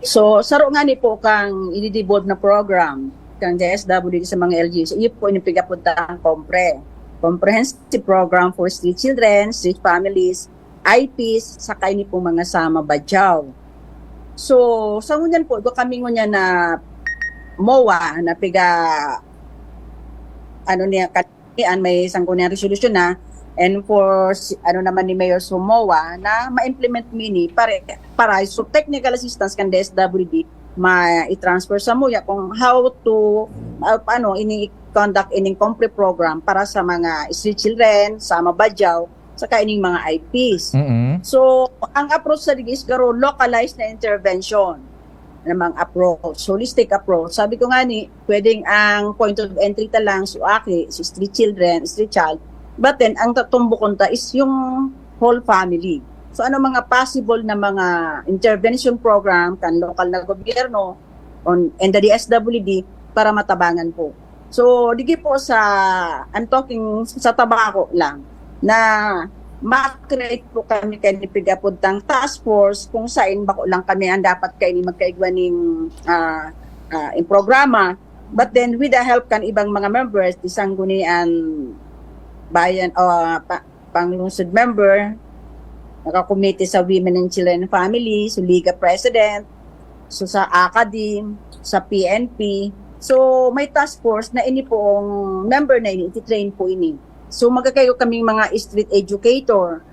So, saro nga ni po kang i-devolve na program kang DSWD sa mga LGUs. Iyo po inipigapunta ang Comprehensive Program for Street Children, Street Families, IPs, saka ini po mga sama badyaw. So, sa ngunyan po, do kami ngunyan na MOA na piga ano niya kanian may sangkuniang resolution na and for ano naman ni Mayor Sumoa na ma-implement mini para so technical assistance kan DSWD ma-i-transfer sa MOA kung how to paano ini-conduct ining complete program para sa mga street children, sa mabadyaw, saka ining mga IPs. Mm-mm. So, ang approach sa digis garo localized na intervention namang approach, holistic approach. Sabi ko nga ni, pwedeng ang point of entry ta lang so aki, si street children, street child, but then ang tatumbukon ta is yung whole family. So ano mga possible na mga intervention program kan lokal na gobyerno and the DSWD para matabangan po. So digi po sa, I'm talking sa tabako lang, na ma-create po kami kay pigapuntang task force kung saan bako lang kami ang dapat kay ni magkaigwa ning in programa, but then with the help kan ibang mga members di sanggunian bayan o panglungsod member, naka-committee sa Women and Children and Family, so Liga President, so sa Academe, sa PNP. So may task force na ini po ang member na ini, iti-train po ini. So magkakayo kaming mga street educator